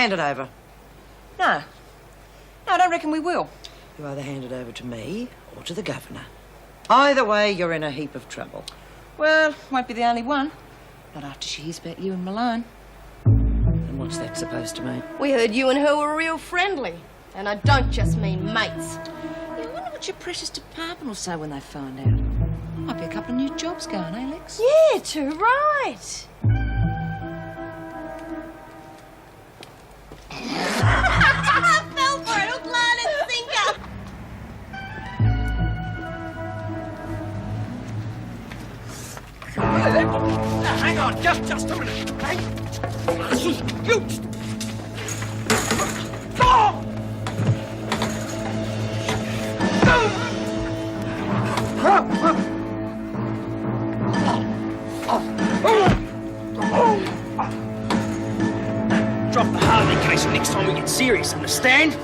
Hand it over. No. No, I don't reckon we will. You either hand it over to me or to the governor. Either way, you're in a heap of trouble. Well, won't be the only one. Not after she hears about you and Malone. And what's that supposed to mean? We heard you and her were real friendly. And I don't just mean mates. Yeah, I wonder what your precious department will say when they find out. Might be a couple of new jobs going, eh, Lex? Yeah, too right. Fell for it, hook, line and sinker. Hang on, just a minute, okay? You... Go! Drop the Harley case next time we get serious, understand?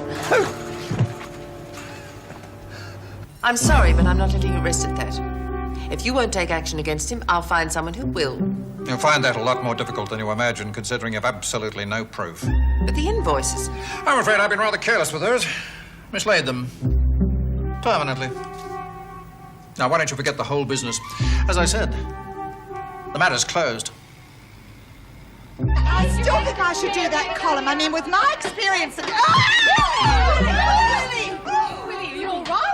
I'm sorry, but I'm not letting you rest at that. If you won't take action against him, I'll find someone who will. You'll find that a lot more difficult than you imagine, considering you've absolutely no proof. But the invoices... I'm afraid I've been rather careless with those. Mislaid them. Permanently. Now, why don't you forget the whole business? As I said, the matter's closed. I still think I should do that column. I mean, with my experience and... Willie, are you all right?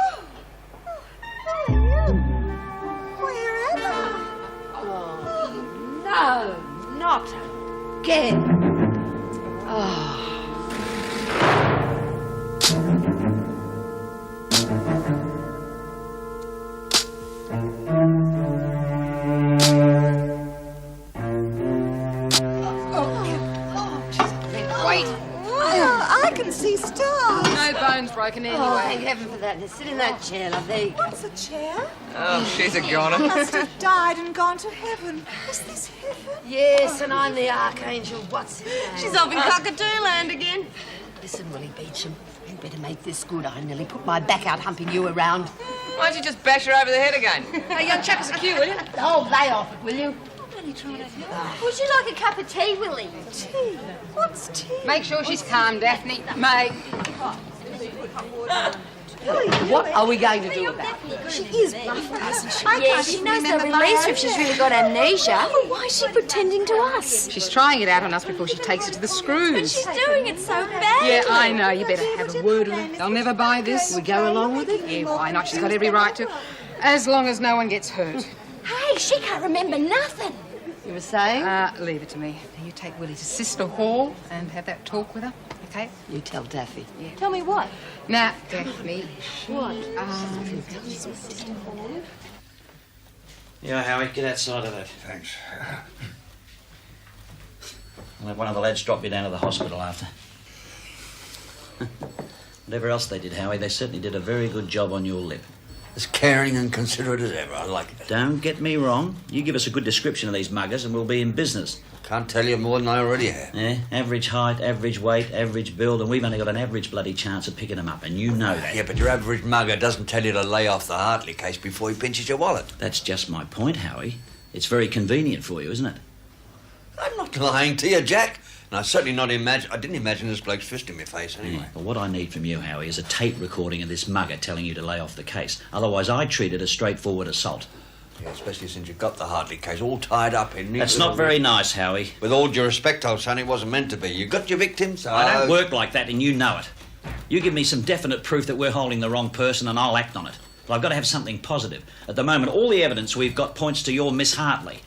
No, not again. Oh. Wait. Oh, I can see stars. No bones broken anyway. Oh, thank heaven for that. Now sit in that chair, lovely. What's a chair? Oh, she's a goner. Must have died and gone to heaven. Is this heaven? Yes, and I'm the Archangel. What's his name? She's off in Cockatoo Land again. Listen, Willie Beecham, you better make this good. I nearly put my back out humping you around. Why don't you just bash her over the head again? Hey, young chap, it's a cue, will you? Oh, lay off it, will you? Would you like a cup of tea, Willie? Tea? What's tea? Make sure she's calm, Daphne. Mate. What are we going to do about it? She is bluffing, isn't she? Yeah, she knows they'll release her if she's really got amnesia. Well, why is she pretending to us? She's trying it out on us before she takes it to the screws. She's doing it so badly. Yeah, I know. You better have a word with her. They'll never buy this. We go along with it? Yeah, why not? She's got every right to. As long as no one gets hurt. Hey, she can't remember nothing. You were saying? Leave it to me. Now you take Willie to Sister Hall and have that talk with her, okay? You tell Daffy. Yeah. Tell me what? Now, Daphne. What? Yeah, Howie, get outside of that. Thanks. I'll have one of the lads drop you down to the hospital after. Whatever else they did, Howie, they certainly did a very good job on your lip. As caring and considerate as ever. I like it. Don't get me wrong. You give us a good description of these muggers and we'll be in business. Can't tell you more than I already have. Yeah, average height, average weight, average build, and we've only got an average bloody chance of picking them up, and you know that. Yeah, but your average mugger doesn't tell you to lay off the Hartley case before he pinches your wallet. That's just my point, Howie. It's very convenient for you, isn't it? I'm not lying to you, Jack. And I certainly I didn't imagine this bloke's fist in my face anyway. Yeah, but what I need from you, Howie, is a tape recording of this mugger telling you to lay off the case. Otherwise, I treat it as straightforward assault. Yeah, especially since you've got the Hartley case all tied up in... That's not very nice, Howie. With all due respect, old son, it wasn't meant to be. You got your victim, so... I don't work like that, and you know it. You give me some definite proof that we're holding the wrong person, and I'll act on it. But I've got to have something positive. At the moment, all the evidence we've got points to your Miss Hartley.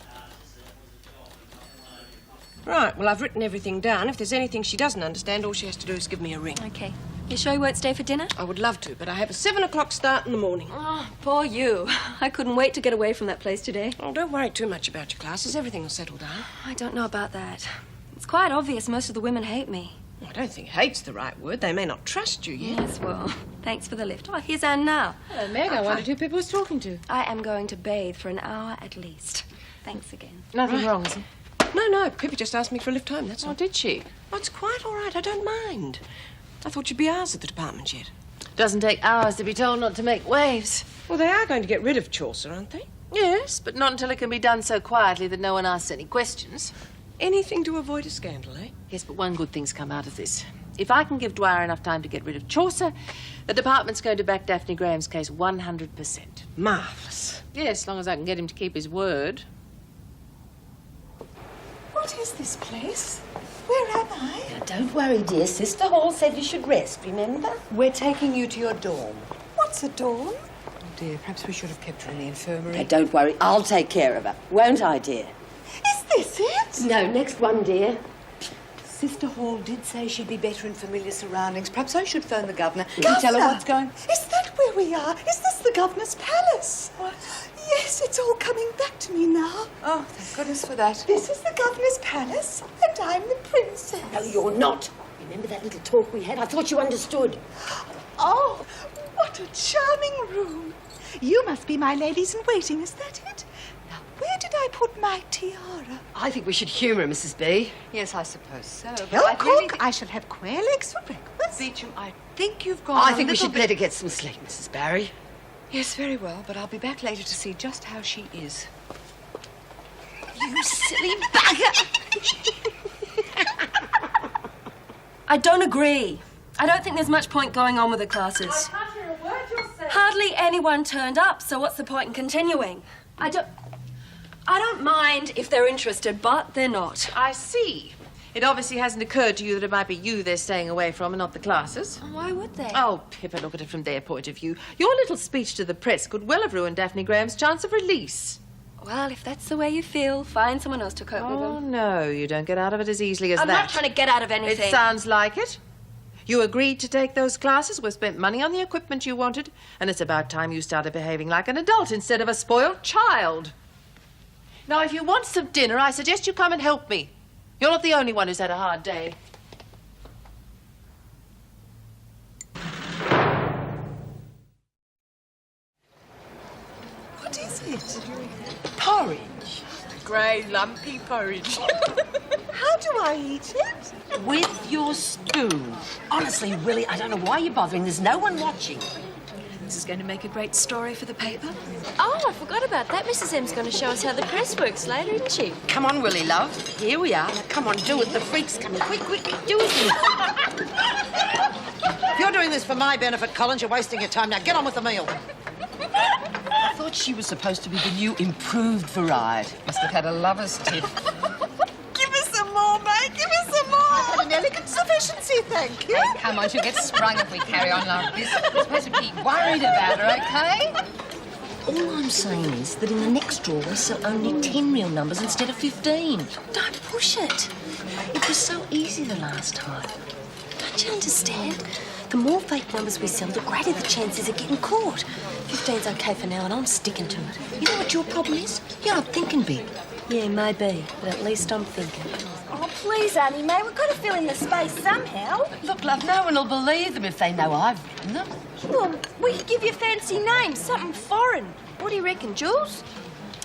Right, well, I've written everything down. If there's anything she doesn't understand, all she has to do is give me a ring. OK. You sure you won't stay for dinner? I would love to, but I have a 7 o'clock start in the morning. Oh, poor you. I couldn't wait to get away from that place today. Oh, don't worry too much about your classes. Everything will settle down. I don't know about that. It's quite obvious most of the women hate me. I don't think hate's the right word. They may not trust you yet. Yes, well, thanks for the lift. Oh, here's Anne now. Hello, Meg. I wondered who Pippa was talking to. I am going to bathe for an hour at least. Thanks again. Nothing wrong, is there? No, Pippa just asked me for a lift home, that's all. Oh, did she? Oh, it's quite all right. I don't mind. I thought you'd be ours at the department yet. Doesn't take hours to be told not to make waves. Well, they are going to get rid of Chaucer, aren't they? Yes, but not until it can be done so quietly that no one asks any questions. Anything to avoid a scandal, eh? Yes, but one good thing's come out of this. If I can give Dwyer enough time to get rid of Chaucer, the department's going to back Daphne Graham's case 100%. Marvellous. Yes, as long as I can get him to keep his word. What is this place? Where am I? Now, don't worry, dear. Sister Hall said you should rest, remember? We're taking you to your dorm. What's a dorm? Oh, dear, perhaps we should have kept her in the infirmary. Now, don't worry. I'll take care of her. Won't I, dear? Is this it? No, next one, dear. Sister Hall did say she'd be better in familiar surroundings. Perhaps I should phone the governor and Governor? tell her what's going... Is that where we are? Is this the governor's palace? What? Yes, it's all coming back to me now. Oh, thank goodness for that. This is the governor's palace, and I'm the princess. No, you're not. Remember that little talk we had? I thought you understood. Oh, what a charming room. You must be my ladies-in-waiting, is that it? Now, where did I put my tiara? I think we should humour her, Mrs. B. Yes, I suppose so. Tell cook I shall have quail eggs for breakfast. Beecham, I think you've gone I think we should better get some sleep, Mrs. Barry. Yes, very well, but I'll be back later to see just how she is. You silly bugger! I don't agree. I don't think there's much point going on with the classes. I can't hear a word you're saying. Hardly anyone turned up, so what's the point in continuing? I don't mind if they're interested, but they're not. I see. It obviously hasn't occurred to you that it might be you they're staying away from and not the classes. Why would they? Oh, Pippa, look at it from their point of view. Your little speech to the press could well have ruined Daphne Graham's chance of release. Well, if that's the way you feel, find someone else to cope with Oh, them. no, you don't get out of it as easily as I'm that. not trying to get out of anything. It sounds like it. You agreed to take those classes, we spent money on the equipment you wanted, and it's about time you started behaving like an adult instead of a spoiled child. Now, if you want some dinner, I suggest you come and help me. You're not the only one who's had a hard day. What is it? Porridge. Grey, lumpy porridge. How do I eat it? With your spoon. Honestly, Willie, I don't know why you're bothering. There's no one watching. This is going to make a great story for the paper. Oh, I forgot about that. Mrs. M's going to show us how the press works later, isn't she? Come on, Willie, love. Here we are. Now, come on, do it. The freak's coming. Quick, quick, do it. If you're doing this for my benefit, Collins, you're wasting your time. Now get on with the meal. I thought she was supposed to be the new improved variety. Must have had a lover's tiff. Give us some more, mate. Give us some more. I've had an elegant sufficiency, thank you. Hey, come on, she'll get sprung if we carry on like this. We're supposed to be worried about her, okay? All I'm saying is that in the next drawer we sell only 10 real numbers instead of 15. Don't push it. It was so easy the last time. Don't you understand? The more fake numbers we sell, the greater the chances of getting caught. 15's okay for now, and I'm sticking to it. You know what your problem is? You're not thinking big. Yeah, maybe, but at least I'm thinking. Oh, please, Auntie May, we've got to fill in the space somehow. Look, love, no one will believe them if they know I've written them. Well, we could give you a fancy name, something foreign. What do you reckon, Jules?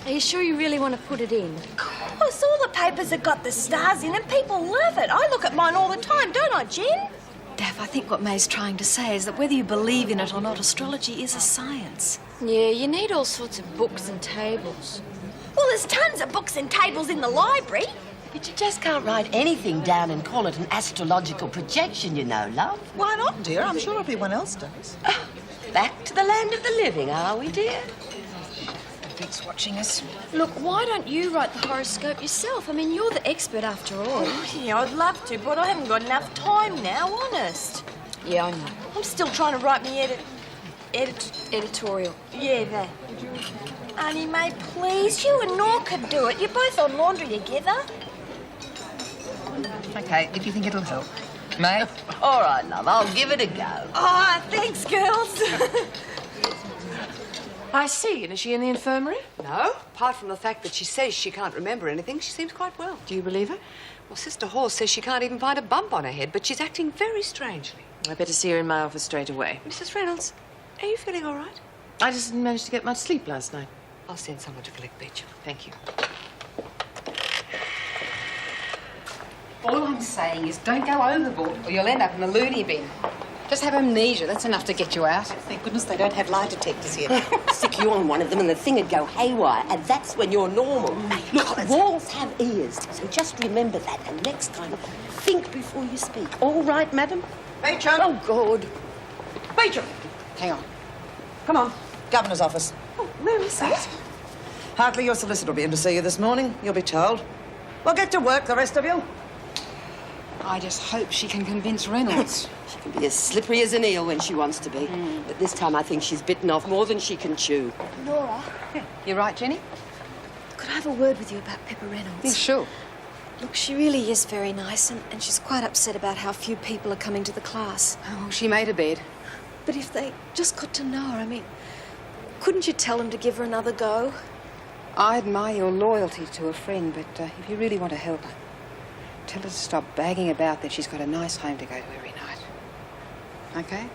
Are you sure you really want to put it in? Of course, all the papers have got the stars in and people love it. I look at mine all the time, don't I, Jen? Daff, I think what May's trying to say is that whether you believe in it or not, astrology is a science. Yeah, you need all sorts of books and tables. Well, there's tons of books and tables in the library. But you just can't write anything down and call it an astrological projection, you know, love. Why not, dear? I'm sure everyone else does. Back to the land of the living, are we, dear? Vic's watching us. Look, why don't you write the horoscope yourself? I mean, you're the expert after all. Yeah, I'd love to, but I haven't got enough time now, honest. Yeah, I know. I'm still trying to write me editorial. Yeah, that. Auntie May, please, you and Nor could do it. You're both on laundry together. Okay, if you think it'll help. May? All right, love, I'll give it a go. Oh, thanks, girls. I see. And is she in the infirmary? No, apart from the fact that she says she can't remember anything, she seems quite well. Do you believe her? Well, Sister Hall says she can't even find a bump on her head, but she's acting very strangely. I better see her in my office straight away. Mrs. Reynolds, are you feeling all right? I just didn't manage to get much sleep last night. I'll send someone to collect Beecham. Thank you. All I'm saying is don't go overboard or you'll end up in the loony bin. Just have amnesia. That's enough to get you out. Thank goodness they don't have lie detectors here. Stick you on one of them and the thing would go haywire, and that's when you're normal. Look, walls have ears, so just remember that, and next time, think before you speak. All right, madam? Rachel! Oh, God. Rachel! Hang on. Come on. Governor's office. Oh, where is that? Hartley, your solicitor will be in to see you this morning. You'll be told. Well, get to work, the rest of you. I just hope she can convince Reynolds. She can be as slippery as an eel when she wants to be. But this time I think she's bitten off more than she can chew. Laura, You're right, Jenny? could I have a word with you about Pippa Reynolds? Yeah, sure. Look, she really is very nice, and she's quite upset about how few people are coming to the class. Oh, she made her bed. But if they just got to know her, I mean, couldn't you tell them to give her another go? I admire your loyalty to a friend, but if you really want to help her, tell her to stop bagging about that she's got a nice home to go to every night. Okay?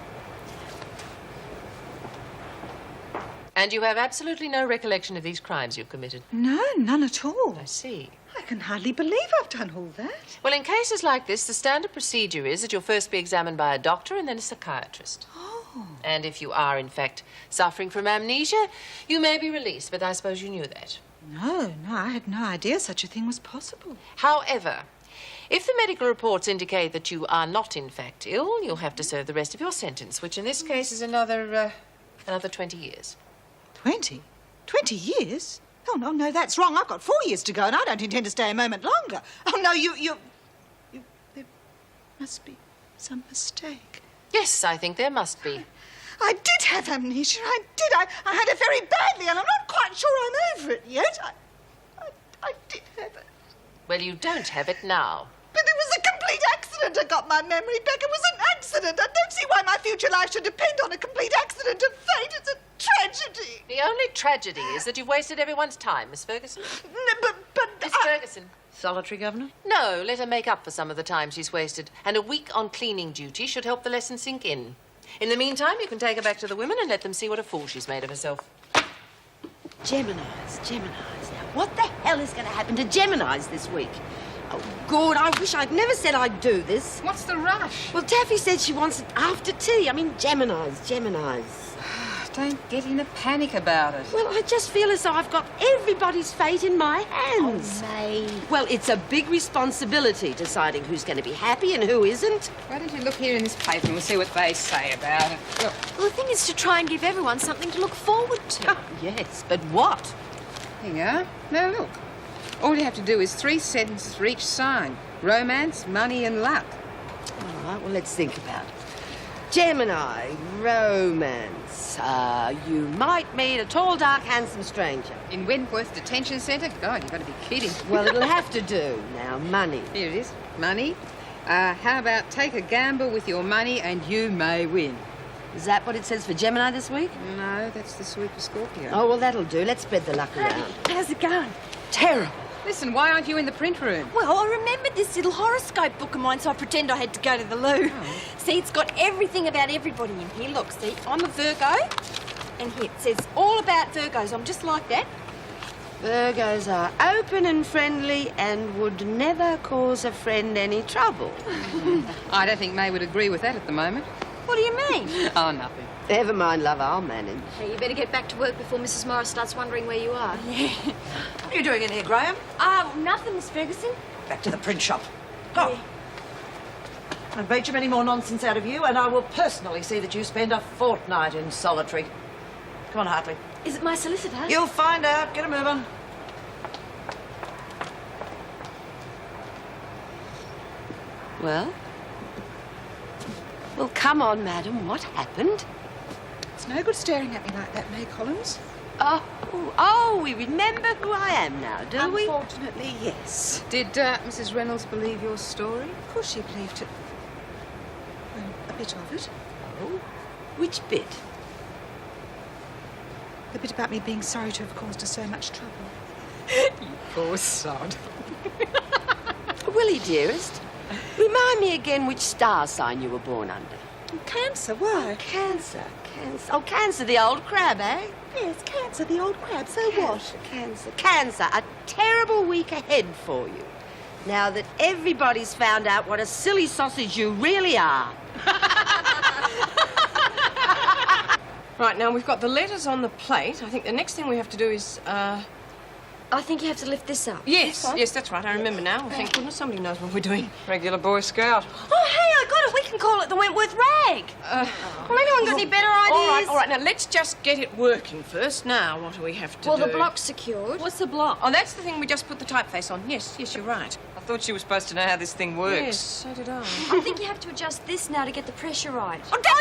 And you have absolutely no recollection of these crimes you've committed? No, none at all. I see. I can hardly believe I've done all that. Well, in cases like this, the standard procedure is that you'll first be examined by a doctor and then a psychiatrist. Oh. And if you are, in fact, suffering from amnesia, you may be released, but I suppose you knew that. No, I had no idea such a thing was possible. However, if the medical reports indicate that you are not, in fact, ill, you'll have to serve the rest of your sentence, which in this case is another 20 years. 20? 20 years? Oh, no, that's wrong. I've got 4 years to go, and I don't intend to stay a moment longer. Oh, no, there must be some mistake. Yes, I think there must be. I did have amnesia. I did. I had it very badly, and I'm not quite sure I'm over it yet. I did have it. Well, you don't have it now. But it was a complete accident. I got my memory back. It was an accident. I don't see why my future life should depend on a complete accident of fate. It's a tragedy. The only tragedy is that you've wasted everyone's time, Miss Ferguson. No, but Miss Ferguson. Solitary, Governor? No, let her make up for some of the time she's wasted. And a week on cleaning duty should help the lesson sink in. In the meantime, you can take her back to the women and let them see what a fool she's made of herself. Geminis. Now, what the hell is going to happen to Geminis this week? Oh, God, I wish I'd never said I'd do this. What's the rush? Well, Taffy said she wants it after tea. I mean, Geminis. Don't get in a panic about it. Well, I just feel as though I've got everybody's fate in my hands. Oh, May. Well, it's a big responsibility deciding who's going to be happy and who isn't. Why don't you look here in this paper and we'll see what they say about it. Look. Well, the thing is to try and give everyone something to look forward to. Oh, yes, but what? Here you are. Now, look. All you have to do is 3 sentences for each sign. Romance, money and luck. All right, well, let's think about it. Gemini, romance. You might meet a tall, dark, handsome stranger. In Wentworth Detention Centre? God, you've got to be kidding. Well, it'll have to do. Now, money. Here it is. Money. How about take a gamble with your money and you may win? Is that what it says for Gemini this week? No, that's the Super Scorpio. Oh, well, that'll do. Let's spread the luck around. How's it going? Terrible. Listen, why aren't you in the print room? Well, I remembered this little horoscope book of mine, so I pretend I had to go to the loo. Oh. See, it's got everything about everybody in here. Look, see, I'm a Virgo, and here it says all about Virgos. I'm just like that. Virgos are open and friendly and would never cause a friend any trouble. I don't think May would agree with that at the moment. What do you mean? Oh, nothing. Never mind, love, I'll manage. Hey, you better get back to work before Mrs. Morris starts wondering where you are. What are you doing in here, Graham? Nothing, Miss Ferguson. Back to the print shop. Go. Yeah. I'll bait you any more nonsense out of you, and I will personally see that you spend a fortnight in solitary. Come on, Hartley. Is it my solicitor? You'll find out. Get a move on. Well? Well, come on, madam. What happened? It's no good staring at me like that, May Collins. Oh, we remember who I am now, do we? Unfortunately, yes. Did Mrs. Reynolds believe your story? Of course she believed it. Well, a bit of it. Oh, which bit? The bit about me being sorry to have caused her so much trouble. You poor sod. Willie, dearest, remind me again which star sign you were born under. Cancer, why? Cancer. Oh, Cancer, the old crab, eh? Yes, Cancer, the old crab. So what? Cancer, a terrible week ahead for you. Now that everybody's found out what a silly sausage you really are. Right, now we've got the letters on the plate. I think the next thing we have to do is, I think you have to lift this up. Yes, yes, that's right. I remember now. Well, thank goodness somebody knows what we're doing. Regular Boy Scout. Oh, hey, I got it. We can call it the Wentworth Rag. Well, anyone got any better ideas? All right. Now, let's just get it working first. Now, what do we have to do? Well, the block's secured. What's the block? Oh, that's the thing we just put the typeface on. Yes, you're right. I thought she was supposed to know how this thing works. Yes, so did I. I think you have to adjust this now to get the pressure right. Oh, don't.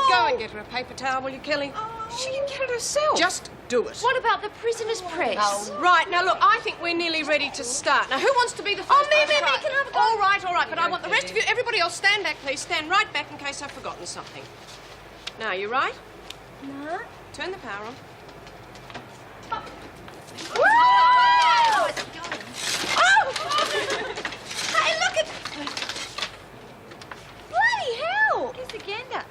Go and get her a paper towel, will you, Kelly? She can get it herself. Just do it. What about the prisoner's press? Oh, right. Now, look, I think we're nearly ready to start. Now, who wants to be the first? Oh, me, Can can I have a go? All right. But I want the rest of you, everybody else, stand back, please. Stand right back in case I've forgotten something. Now, you right? No. Turn the power on. Oh! Hey, look at... Bloody hell! Guess again.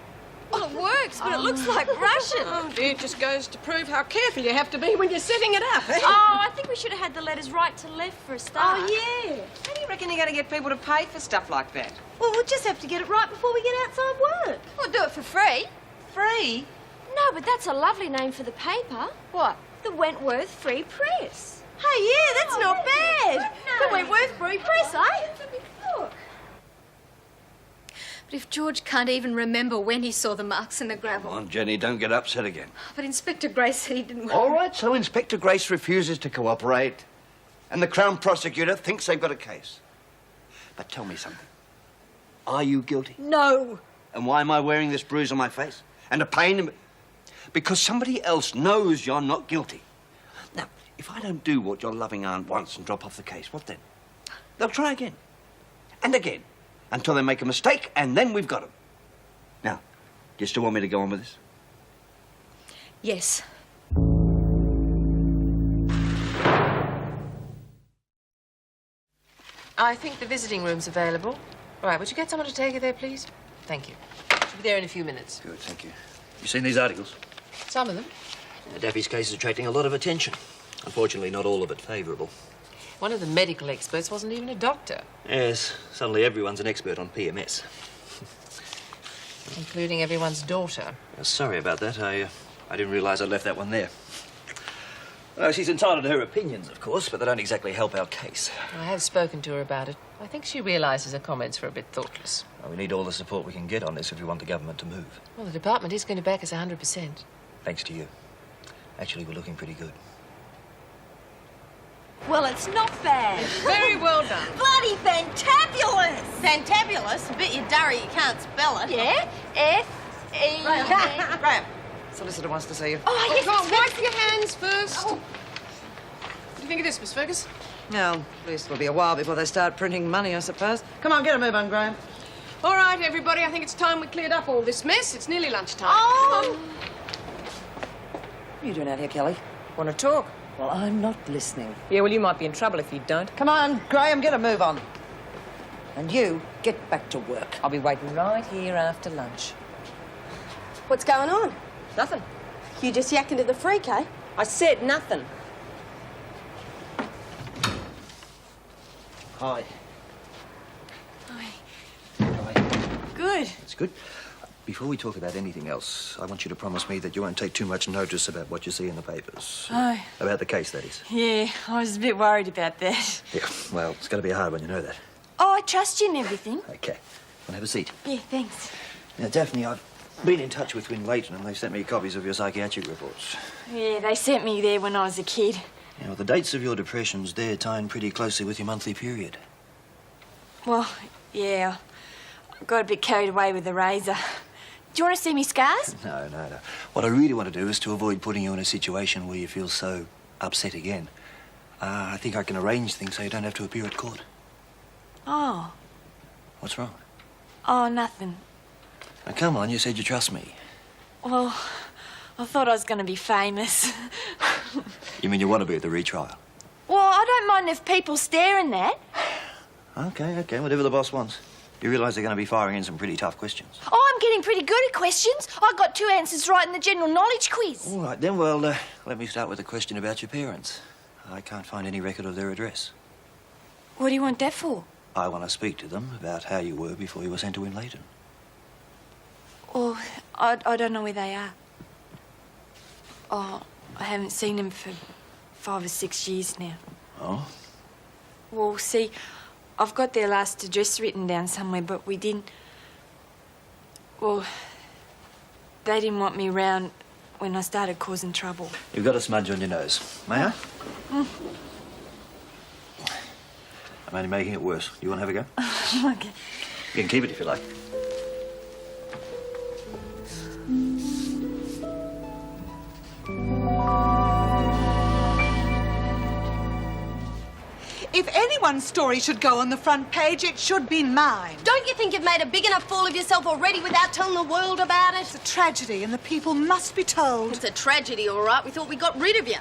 Well, it works, but it looks like Russian. Oh, dear, it just goes to prove how careful you have to be when you're setting it up. Eh? Oh, I think we should have had the letters right to left for a start. Oh, yeah. How do you reckon you're going to get people to pay for stuff like that? Well, we'll just have to get it right before we get outside work. We'll do it for free. Free? No, but that's a lovely name for the paper. What? The Wentworth Free Press. Hey, yeah, that's not bad. The Wentworth Free Press, eh? Look. But if George can't even remember when he saw the marks in the gravel. Come on, Jenny, don't get upset again. But Inspector Grace said he didn't... All right, so Inspector Grace refuses to cooperate, and the Crown Prosecutor thinks they've got a case. But tell me something. Are you guilty? No. And why am I wearing this bruise on my face? And a pain in... Because somebody else knows you're not guilty. Now, if I don't do what your loving aunt wants and drop off the case, what then? They'll try again. And again. Until they make a mistake, and then we've got them. Now, do you still want me to go on with this? Yes. I think the visiting room's available. All right, would you get someone to take her there, please? Thank you. She'll be there in a few minutes. Good, thank you. You seen these articles? Some of them. Daffy's case is attracting a lot of attention. Unfortunately, not all of it favourable. One of the medical experts wasn't even a doctor. Yes, suddenly everyone's an expert on PMS. Including everyone's daughter. Sorry about that. I didn't realise I'd left that one there. She's entitled to her opinions, of course, but they don't exactly help our case. I have spoken to her about it. I think she realises her comments were a bit thoughtless. Well, we need all the support we can get on this if we want the government to move. Well, the department is going to back us 100%. Thanks to you. Actually, we're looking pretty good. Well, it's not bad. Very well done. Bloody fantabulous. Fantabulous? A bit you durry, you can't spell it. Yeah? F-E... Graham, solicitor wants to see you. Oh, yes, Come on, wipe your hands first. What do you think of this, Miss Fergus? Well, at least it'll be a while before they start printing money, I suppose. Come on, get a move on, Graham. All right, everybody, I think it's time we cleared up all this mess. It's nearly lunchtime. Oh! What are you doing out here, Kelly? Want to talk? Well, I'm not listening. Yeah, well, you might be in trouble if you don't. Come on, Graham, get a move on. And you, get back to work. I'll be waiting right here after lunch. What's going on? Nothing. You just yacked into the freak, eh? I said nothing. Hi. Good. That's good. Before we talk about anything else, I want you to promise me that you won't take too much notice about what you see in the papers. Oh. About the case, that is. Yeah, I was a bit worried about that. Yeah, well, it's going to be hard when you know that. Oh, I trust you and everything. Okay. Want to have a seat? Yeah, thanks. Now, Daphne, I've been in touch with Win Leighton and they've sent me copies of your psychiatric reports. Yeah, they sent me there when I was a kid. You know, the dates of your depressions, they're timed pretty closely with your monthly period. Well, yeah, I got a bit carried away with the razor. Do you want to see me scars? No. What I really want to do is to avoid putting you in a situation where you feel so upset again. I think I can arrange things so you don't have to appear at court. Oh. What's wrong? Oh, nothing. Now, come on, you said you trust me. Well, I thought I was going to be famous. You mean you want to be at the retrial? Well, I don't mind if people stare and that. Okay, whatever the boss wants. You realise they're going to be firing in some pretty tough questions. Oh, I'm getting pretty good at questions. I got 2 answers right in the general knowledge quiz. All right, then, well, let me start with a question about your parents. I can't find any record of their address. What do you want that for? I want to speak to them about how you were before you were sent to Win Leighton. Well, I don't know where they are. Oh, I haven't seen them for 5 or 6 years now. Oh? Well, see, I've got their last address written down somewhere, but we didn't... Well, they didn't want me round when I started causing trouble. You've got a smudge on your nose. May I? Mm. I'm only making it worse. You want to have a go? Okay. You can keep it if you like. If anyone's story should go on the front page, it should be mine. Don't you think you've made a big enough fool of yourself already without telling the world about it? It's a tragedy, and the people must be told. It's a tragedy, all right. We thought we got rid of you.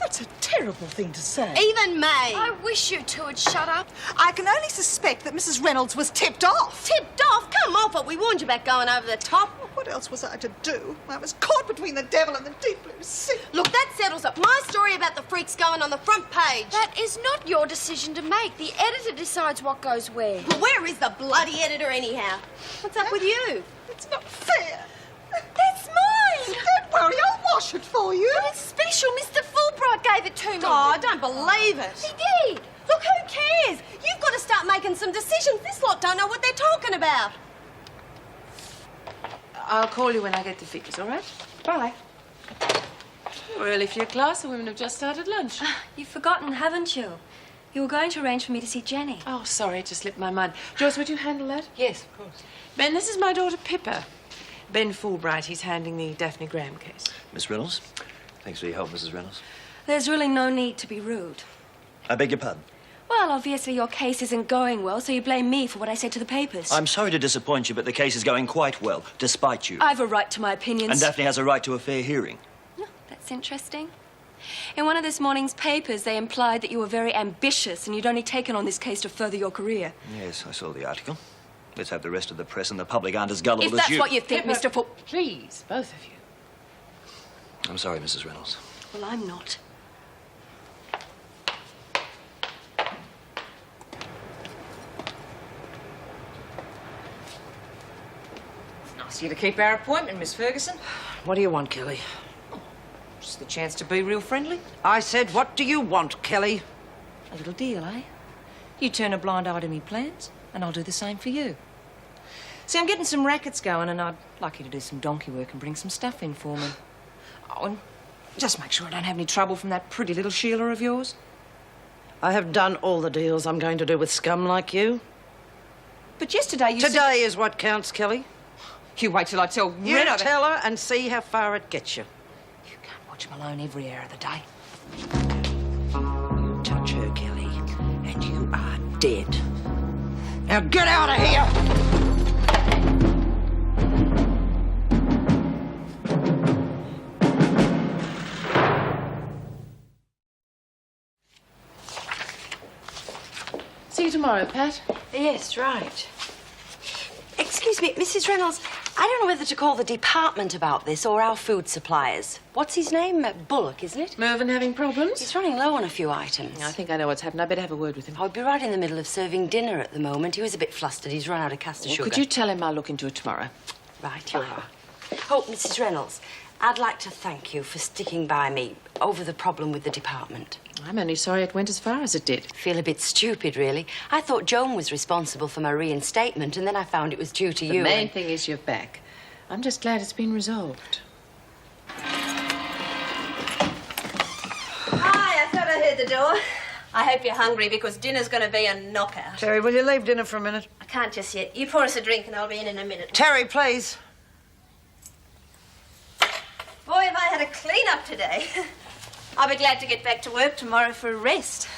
That's a terrible thing to say. Even me. I wish you two would shut up. I can only suspect that Mrs. Reynolds was tipped off. Tipped off? Come off it. We warned you about going over the top. What else was I to do? I was caught between the devil and the deep blue sea. Look, that settles up my story about the freaks going on the front page. That is not your decision to make. The editor decides what goes where. Well, where is the bloody editor anyhow? What's up with you? It's not fair. That's mine. Don't worry, I'll wash it for you. But it's special. Mr. Fulbright gave it to me. Oh, I don't believe it. He did. Look, who cares? You've got to start making some decisions. This lot don't know what they're talking about. I'll call you when I get the figures, all right? Bye. Early for your class. The women have just started lunch. You've forgotten, haven't you? You were going to arrange for me to see Jenny. Oh, sorry, it just slipped my mind. Joyce, would you handle that? Yes, of course. Ben, this is my daughter, Pippa. Ben Fulbright, he's handling the Daphne Graham case. Miss Reynolds? Thanks for your help, Mrs. Reynolds. There's really no need to be rude. I beg your pardon? Well, obviously your case isn't going well, so you blame me for what I said to the papers. I'm sorry to disappoint you, but the case is going quite well, despite you. I've a right to my opinions. And Daphne has a right to a fair hearing. Oh, that's interesting. In one of this morning's papers, they implied that you were very ambitious and you'd only taken on this case to further your career. Yes, I saw the article. Let's hope the rest of the press and the public aren't as gullible as you. If that's what you think, Pippa, Mr. Full... Please, both of you. I'm sorry, Mrs. Reynolds. Well, I'm not. Nice of you to keep our appointment, Miss Ferguson. What do you want, Kelly? Just the chance to be real friendly. I said, what do you want, Kelly? A little deal, eh? You turn a blind eye to me plans, and I'll do the same for you. See, I'm getting some rackets going, and I'd like you to do some donkey work and bring some stuff in for me. Oh, and just make sure I don't have any trouble from that pretty little Sheila of yours. I have done all the deals I'm going to do with scum like you. But yesterday you said... Today is what counts, Kelly. You wait till I tell You Red over... tell her and see how far it gets you. You can't watch him alone every hour of the day. You touch her, Kelly, and you are dead. Now get out of here! See you tomorrow, Pat. Yes, right. Excuse me, Mrs. Reynolds, I don't know whether to call the department about this or our food suppliers. What's his name? Bullock, isn't it? Mervyn having problems? He's running low on a few items. I think I know what's happened. I better have a word with him. I'll be right in the middle of serving dinner at the moment. He was a bit flustered. He's run out of castor sugar. Could you tell him I'll look into it tomorrow? Right, you are. Oh, Mrs. Reynolds, I'd like to thank you for sticking by me over the problem with the department. I'm only sorry it went as far as it did. Feel a bit stupid, really. I thought Joan was responsible for my reinstatement, and then I found it was due to you. The main thing is you're back. I'm just glad it's been resolved. Hi, I thought I heard the door. I hope you're hungry because dinner's going to be a knockout. Terry, will you leave dinner for a minute? I can't just yet. You pour us a drink and I'll be in a minute. Terry, please. Boy, have I had a clean-up today. I'll be glad to get back to work tomorrow for a rest.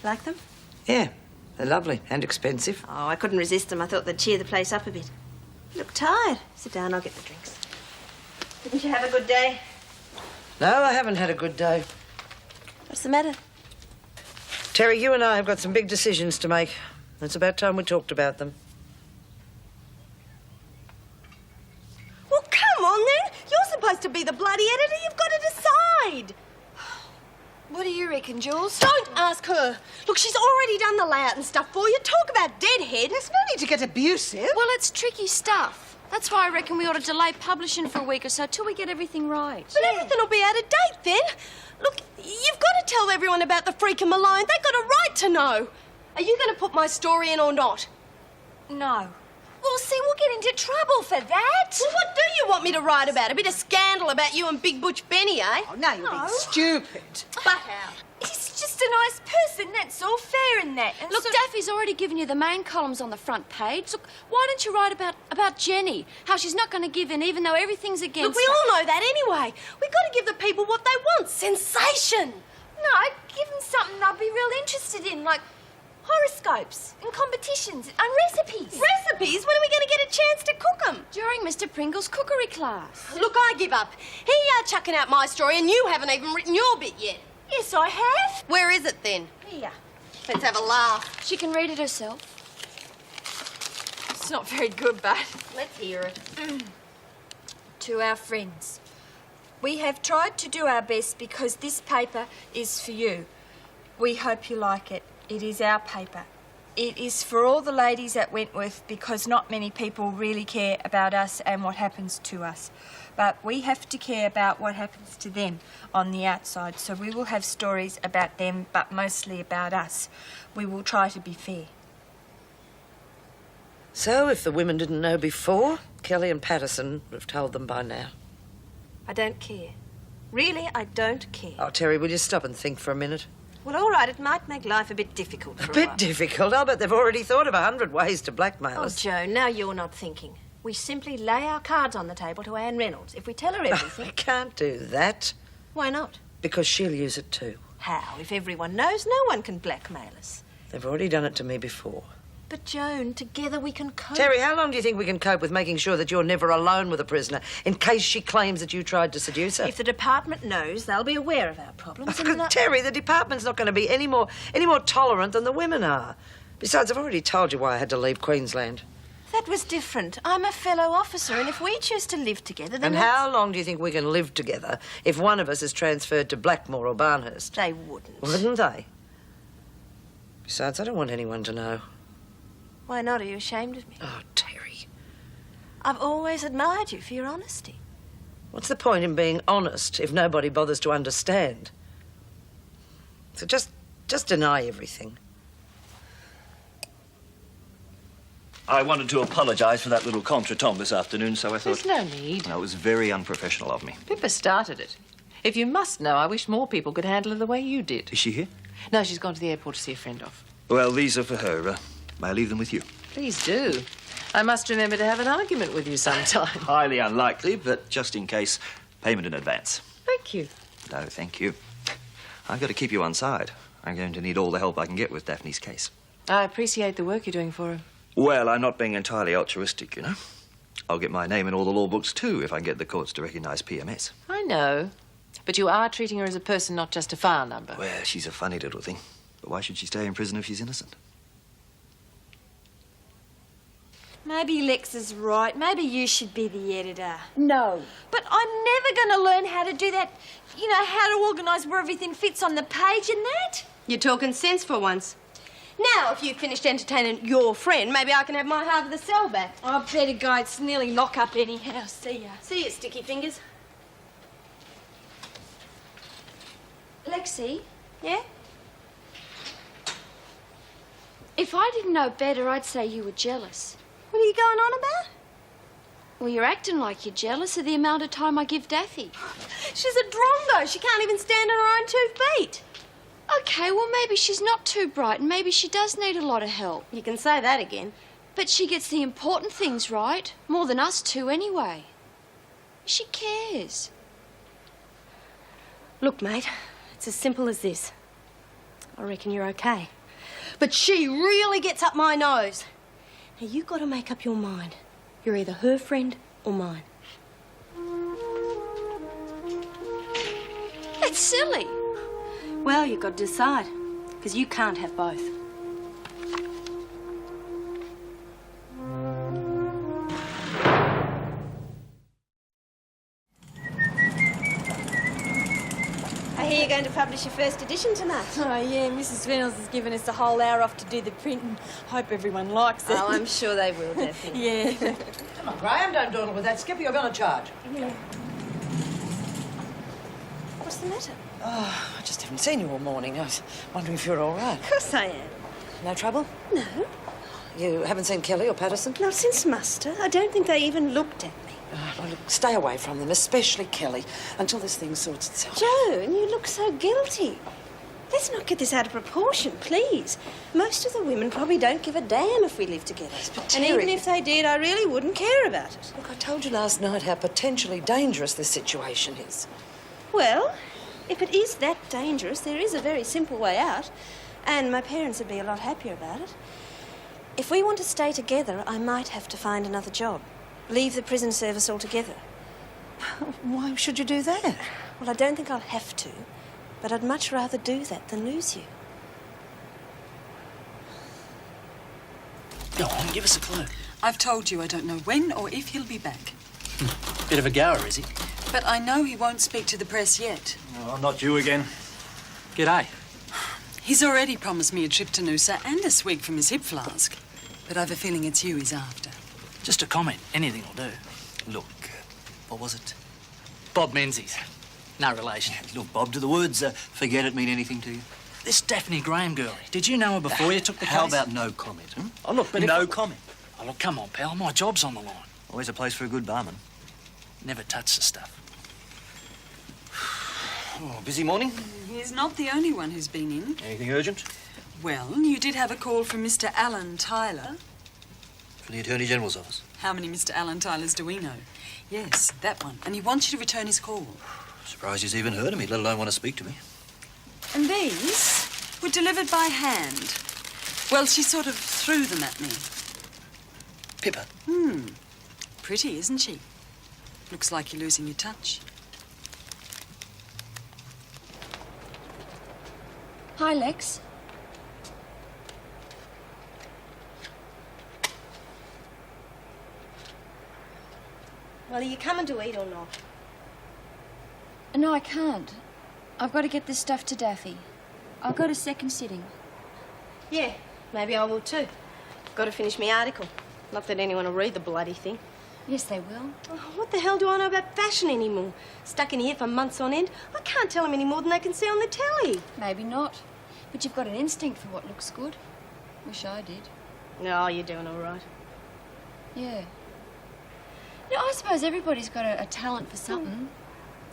Like them? Yeah, they're lovely and expensive. Oh, I couldn't resist them. I thought they'd cheer the place up a bit. You look tired. Sit down, I'll get the drinks. Didn't you have a good day? No, I haven't had a good day. What's the matter? Terry, you and I have got some big decisions to make. It's about time we talked about them. Well, come on, then. You're supposed to be the bloody editor. You've got to decide. What do you reckon, Jules? Don't ask her. Look, she's already done the layout and stuff for you. Talk about deadhead. There's no need to get abusive. Well, it's tricky stuff. That's why I reckon we ought to delay publishing for a week or so till we get everything right. But everything will be out of date then. Look, you've got to tell everyone about the freak and Malone. They've got a right to know. Are you going to put my story in or not? No. Well, see, we'll get into trouble for that. Well, what do you want me to write about? A bit of scandal about you and Big Butch Benny, eh? Oh, now you're being stupid. But how? He's just a nice person, that's all. Fair in that. And look, Daffy's already given you the main columns on the front page. Look, why don't you write about Jenny? How she's not going to give in even though everything's against Look, we all know that anyway. We've got to give the people what they want. Sensation. No, give them something they'll be real interested in, like horoscopes and competitions and recipes. Recipes? When are we going to get a chance to cook them? During Mr. Pringle's cookery class. Look, I give up. Here chucking out my story and you haven't even written your bit yet. Yes, I have. Where is it then? Here. Let's have a laugh. She can read it herself. It's not very good, but let's hear it. To our friends. We have tried to do our best because this paper is for you. We hope you like it. It is our paper. It is for all the ladies at Wentworth because not many people really care about us and what happens to us. But we have to care about what happens to them on the outside, so we will have stories about them, but mostly about us. We will try to be fair. So, if the women didn't know before, Kelly and Patterson would have told them by now. I don't care. Really, I don't care. Oh, Terry, will you stop and think for a minute? Well, all right, it might make life a bit difficult for A bit difficult? I'll bet they've already thought of 100 ways to blackmail Oh, us. Joe, now you're not thinking. We simply lay our cards on the table to Anne Reynolds. If we tell her everything... We can't do that. Why not? Because she'll use it too. How? If everyone knows, no one can blackmail us. They've already done it to me before. But, Joan, together we can cope. Terry, how long do you think we can cope with making sure that you're never alone with a prisoner in case she claims that you tried to seduce her? If the department knows, they'll be aware of our problems. Terry, the department's not going to be any more tolerant than the women are. Besides, I've already told you why I had to leave Queensland. That was different. I'm a fellow officer, and if we choose to live together, then And how long do you think we can live together if one of us is transferred to Blackmore or Barnhurst? They wouldn't. Wouldn't they? Besides, I don't want anyone to know. Why not? Are you ashamed of me? Oh, Terry. I've always admired you for your honesty. What's the point in being honest if nobody bothers to understand? So just deny everything. I wanted to apologise for that little contretemps this afternoon, so I thought... There's no need. No, it was very unprofessional of me. Pippa started it. If you must know, I wish more people could handle her the way you did. Is she here? No, she's gone to the airport to see a friend off. Well, these are for her. May I leave them with you? Please do. I must remember to have an argument with you sometime. Highly unlikely, but just in case, payment in advance. Thank you. No, thank you. I've got to keep you on side. I'm going to need all the help I can get with Daphne's case. I appreciate the work you're doing for her. Well, I'm not being entirely altruistic, you know. I'll get my name in all the law books, too, if I can get the courts to recognise PMS. I know. But you are treating her as a person, not just a file number. Well, she's a funny little thing. But why should she stay in prison if she's innocent? Maybe Lex is right. Maybe you should be the editor. No. But I'm never going to learn how to do that. You know, how to organise where everything fits on the page and that. You're talking sense for once. Now, if you've finished entertaining your friend, maybe I can have my half of the cell back. I better go. It's nearly lock-up anyhow. See ya. See you, sticky fingers. Lexi? Yeah? If I didn't know better, I'd say you were jealous. What are you going on about? Well, you're acting like you're jealous of the amount of time I give Daffy. She's a drongo. She can't even stand on her own 2 feet. OK, well, maybe she's not too bright and maybe she does need a lot of help. You can say that again. But she gets the important things right. More than us two, anyway. She cares. Look, mate, it's as simple as this. I reckon you're OK. But she really gets up my nose. Now, you've got to make up your mind. You're either her friend or mine. That's silly. Well, you've got to decide, because you can't have both. I hear you're going going to publish your first edition tonight. Oh, yeah, Mrs. Reynolds has given us a whole hour off to do the printing. Hope everyone likes it. Oh, I'm sure they will, Daphne. Yeah. Come on, Graham, don't dawdle with that skipper. You're going to charge. Yeah. What's the matter? Oh, I just haven't seen you all morning. I was wondering if you're all right. Of course I am. No trouble? No. You haven't seen Kelly or Patterson? Not since muster. I don't think they even looked at me. Well, look, stay away from them, especially Kelly, until this thing sorts itself. Joe, and you look so guilty. Let's not get this out of proportion, please. Most of the women probably don't give a damn if we live together. And even if they did, I really wouldn't care about it. Look, I told you last night how potentially dangerous this situation is. Well, if it is that dangerous, there is a very simple way out. And my parents would be a lot happier about it. If we want to stay together, I might have to find another job. Leave the prison service altogether. Why should you do that? Well, I don't think I'll have to, but I'd much rather do that than lose you. Go on, give us a clue. I've told you I don't know when or if he'll be back. Bit of a goer, is he? But I know he won't speak to the press yet. Oh, not you again. G'day. He's already promised me a trip to Noosa and a swig from his hip flask. But I've a feeling it's you he's after. Just a comment. Anything will do. Look, what was it? Bob Menzies. No relation. Look, Bob, do the words forget it mean anything to you? This Daphne Graham girlie. Did you know her before you took the case? How about no comment, hmm? Oh, look, but no comment. Oh, look, come on, pal. My job's on the line. Always a place for a good barman. Never touch the stuff. Oh, busy morning? He's not the only one who's been in. Anything urgent? Well, you did have a call from Mr. Alan Tyler. From the Attorney General's office. How many Mr. Alan Tylers do we know? Yes, that one. And he wants you to return his call. Surprised he's even heard of me, let alone want to speak to me. And these were delivered by hand. Well, she sort of threw them at me. Pippa? Pretty, isn't she? Looks like you're losing your touch. Hi, Lex. Well, are you coming to eat or not? No, I can't. I've got to get this stuff to Daffy. I'll go to second sitting. Yeah, maybe I will too. Got to finish my article. Not that anyone will read the bloody thing. Yes, they will. Oh, what the hell do I know about fashion anymore? Stuck in here for months on end. I can't tell them any more than they can see on the telly. Maybe not. But you've got an instinct for what looks good. Wish I did. No, you're doing all right. Yeah. You know, I suppose everybody's got a talent for something.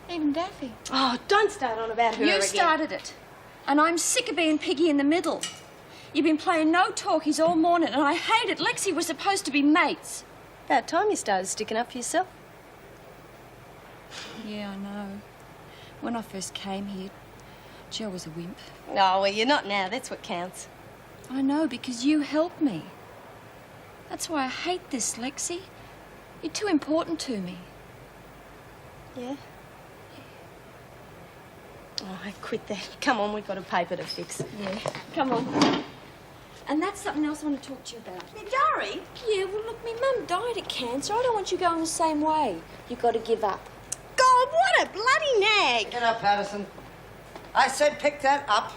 Even Daffy. Oh, don't start on about her You again. started it. And I'm sick of being piggy in the middle. You've been playing no talkies all morning, and I hate it. Lexi, we're supposed to be mates. About time you started sticking up for yourself. Yeah, I know. When I first came here, Joe was a wimp. No, well, you're not now. That's what counts. I know, because you helped me. That's why I hate this, Lexi. You're too important to me. Yeah? Oh, I quit that. Come on, we've got a paper to fix. Yeah, come on. And that's something else I want to talk to you about. Your diary? Yeah, well, look, my mum died of cancer. I don't want you going the same way. You've got to give up. God, what a bloody nag! Get up, Patterson. I said pick that up.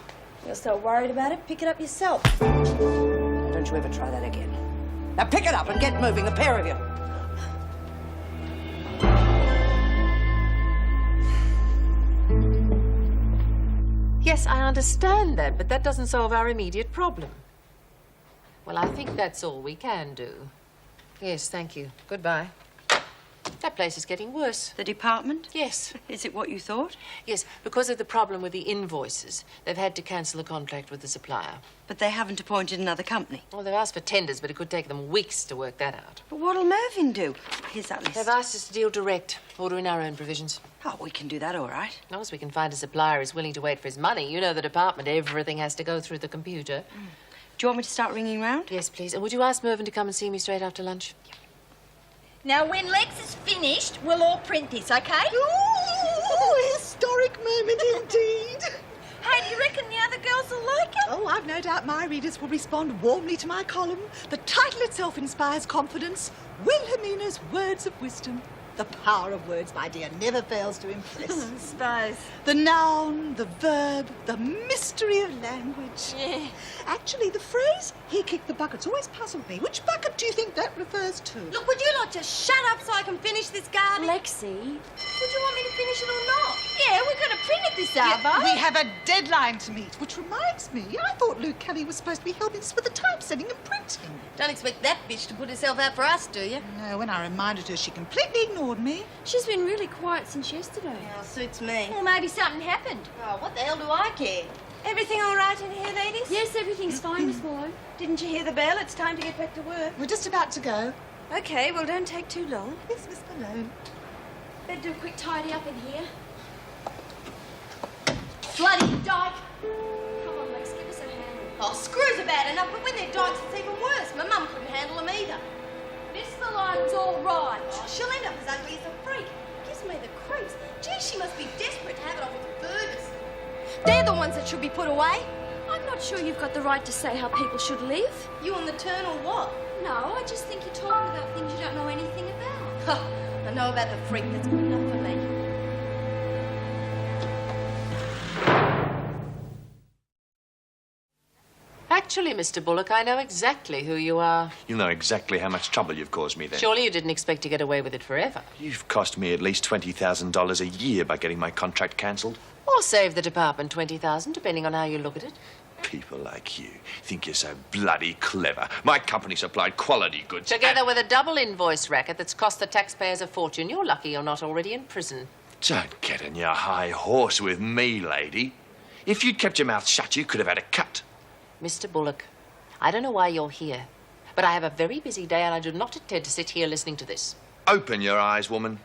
You're so worried about it, pick it up yourself. Don't you ever try that again. Now pick it up and get moving, the pair of you. Yes, I understand that, but that doesn't solve our immediate problem. Well, I think that's all we can do. Yes, thank you. Goodbye. That place is getting worse. The department? Yes. Is it what you thought? Yes, because of the problem with the invoices, they've had to cancel the contract with the supplier. But they haven't appointed another company. Well, they've asked for tenders, but it could take them weeks to work that out. But what'll Mervyn do? Here's that list. They've asked us to deal direct, ordering our own provisions. Oh, we can do that all right. As long as we can find a supplier who's willing to wait for his money. You know the department, everything has to go through the computer. Do you want me to start ringing round? Yes, please. And would you ask Mervyn to come and see me straight after lunch? Now, when Lex is finished, we'll all print this, okay? Ooh, historic moment indeed. Hey, do you reckon the other girls will like it? Oh, I've no doubt my readers will respond warmly to my column. The title itself inspires confidence. Wilhelmina's Words of Wisdom. The power of words, my dear, never fails to impress. Suppose. The noun, the verb, the mystery of language. Yeah. Actually, the phrase, he kicked the bucket's always puzzled me. Which bucket do you think that refers to? Look, would you not just shut up so I can finish this garden? Lexi. Would you want me to finish it or not? Yeah, we've got to print it this hour. Yeah, we have a deadline to meet, which reminds me, I thought Luke Kelly was supposed to be helping us with the typesetting and printing. Don't expect that bitch to put herself out for us, do you? No, when I reminded her, she completely ignored me. She's been really quiet since yesterday. Oh, suits me. Well, maybe something happened. Oh, what the hell do I care? Everything all right in here, ladies? Yes, everything's fine, Miss Malone. Didn't you hear the bell? It's time to get back to work. We're just about to go. Okay, well, don't take too long. Yes, Miss Malone. Better do a quick tidy up in here. Bloody dyke! Come on, Lex, give us a hand. Oh, screws are bad enough, but when they're dykes, it's even worse. My mum couldn't handle them either. Miss Malone's all right. Oh, she'll end up as ugly as a freak. Gives me the creeps. Gee, she must be desperate to have it off with burgers. They're the ones that should be put away. I'm not sure you've got the right to say how people should live. You on the turn or what? No, I just think you're talking about things you don't know anything about. I know about the freak. That's good enough for me. Actually, Mr. Bullock, I know exactly who you are. You know exactly how much trouble you've caused me then. Surely you didn't expect to get away with it forever. You've cost me at least $20,000 a year by getting my contract cancelled. Or save the department $20,000, depending on how you look at it. People like you think you're so bloody clever. My company supplied quality goods. Together with a double invoice racket that's cost the taxpayers a fortune. You're lucky you're not already in prison. Don't get on your high horse with me, lady. If you'd kept your mouth shut, you could have had a cut. Mr. Bullock, I don't know why you're here, but I have a very busy day and I do not intend to sit here listening to this. Open your eyes, woman.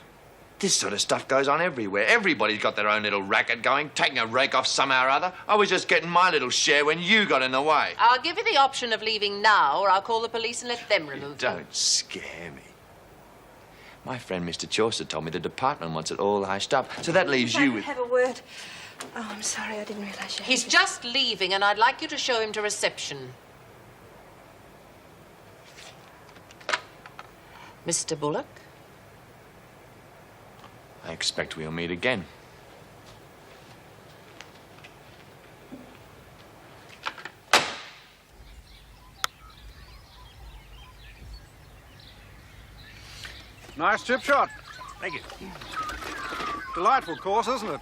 This sort of stuff goes on everywhere. Everybody's got their own little racket going, taking a rake off somehow or other. I was just getting my little share when you got in the way. I'll give you the option of leaving now, or I'll call the police and let them remove you. Don't scare me. My friend Mr. Chaucer told me the department wants it all hushed up, so that leaves you with... Have a word. Oh, I'm sorry, I didn't realise you... He's just leaving, and I'd like you to show him to reception. Mr. Bullock? I expect we'll meet again. Nice chip shot. Thank you. Delightful course, isn't it?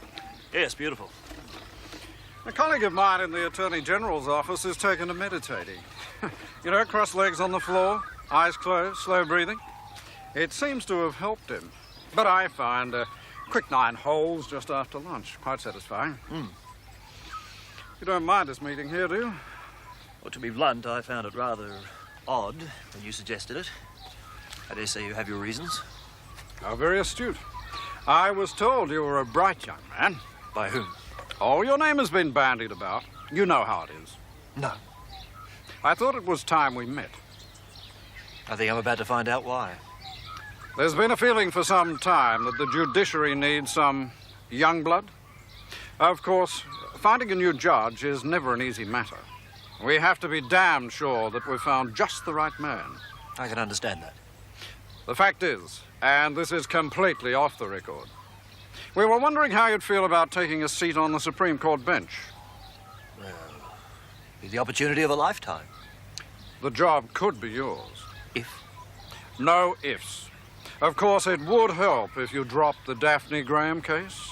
Yes, beautiful. A colleague of mine in the Attorney General's office is taken to meditating. You know, cross legs on the floor, eyes closed, slow breathing. It seems to have helped him. But I find a quick 9 holes just after lunch quite satisfying. You don't mind us meeting here, do you? Well, to be blunt, I found it rather odd when you suggested it. I dare say you have your reasons. How very astute. I was told you were a bright young man. By whom? Oh, your name has been bandied about. You know how it is. No. I thought it was time we met. I think I'm about to find out why. There's been a feeling for some time that the judiciary needs some young blood. Of course, finding a new judge is never an easy matter. We have to be damned sure that we've found just the right man. I can understand that. The fact is, and this is completely off the record, we were wondering how you'd feel about taking a seat on the Supreme Court bench. Well, it's the opportunity of a lifetime. The job could be yours. If? No ifs. Of course, it would help if you dropped the Daphne Graham case.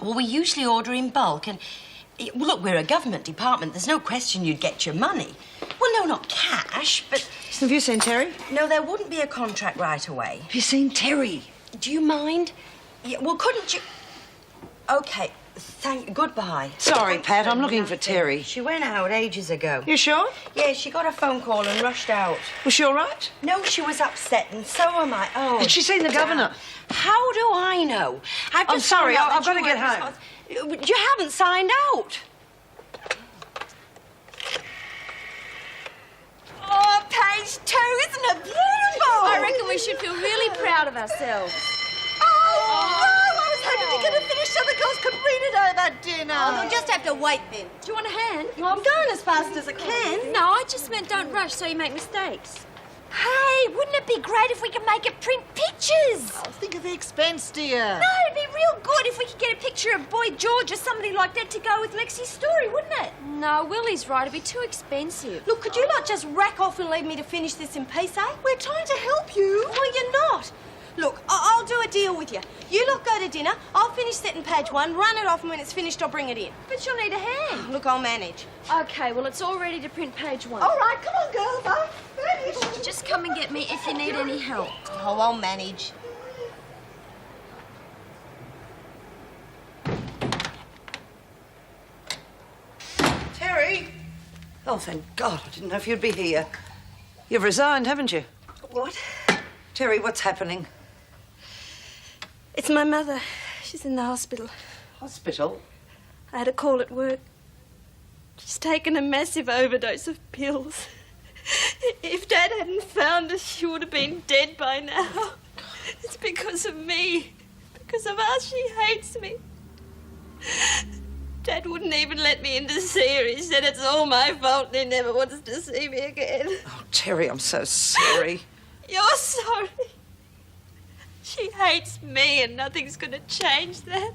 Well, we usually order in bulk, and... Well, look, we're a government department. There's no question you'd get your money. Well, no, not cash, but... Have you seen Terry? No, there wouldn't be a contract right away. Have you seen Terry? Do you mind? Yeah, well, couldn't you... OK, goodbye. Sorry, Pat, I'm looking for Terry. She went out ages ago. You sure? Yeah, she got a phone call and rushed out. Was she all right? No, she was upset, and so am I. Oh, Had she seen the governor? How do I know? I'm sorry, I've got to get home. You haven't signed out. Oh, page 2, isn't it beautiful? I reckon we should feel really proud of ourselves. Oh, no! I was hoping to get a finished so the girls could read it over dinner. Oh, they'll just just have to wait then. Do you want a hand? Well, I'm going as fast as I can. No, I just meant don't rush so you make mistakes. Hey, wouldn't it be great if we could make it print pictures? Oh, think of the expense, dear. No, it'd be real good if we could get a picture of Boy George or somebody like that to go with Lexi's story, wouldn't it? No, Willie's right. It'd be too expensive. Look, could you not just rack off and leave me to finish this in peace, eh? We're trying to help you. Oh, you're not. Look, I'll do a deal with you. You lot go to dinner, I'll finish setting page 1, run it off, and when it's finished, I'll bring it in. But you'll need a hand. Look, I'll manage. Okay, well, it's all ready to print page 1. All right, come on, girls. I'm finished. Just come and get me if you need any help. Oh, I'll manage. Terry! Oh, thank God. I didn't know if you'd be here. You've resigned, haven't you? What? Terry, what's happening? It's my mother. She's in the hospital. Hospital? I had a call at work. She's taken a massive overdose of pills. If Dad hadn't found her, she would have been dead by now. It's because of me. Because of us, she hates me. Dad wouldn't even let me in to see her. He said it's all my fault and he never wants to see me again. Oh, Terry, I'm so sorry. You're sorry. She hates me and nothing's going to change that.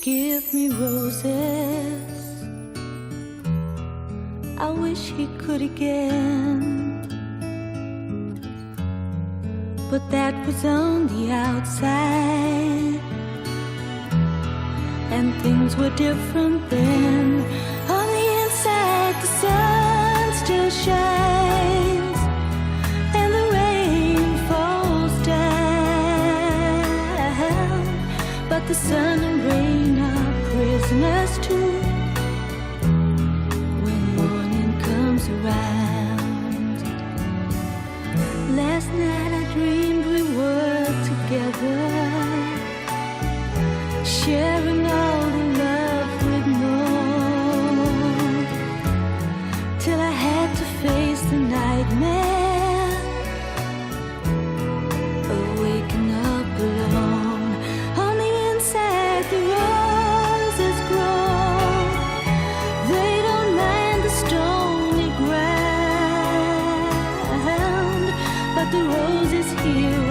give me roses. I wish he could again, but that was on the outside, and things were different then. On the inside, the sun still shines, and the rain falls down, but the sun and rain are prisoners too when morning comes around. Last night I dreamed we were together, sharing all the love we'd known, till I had to face the nightmare of waking up alone. On the inside the roses grow, they don't mind the stony ground, but the roses here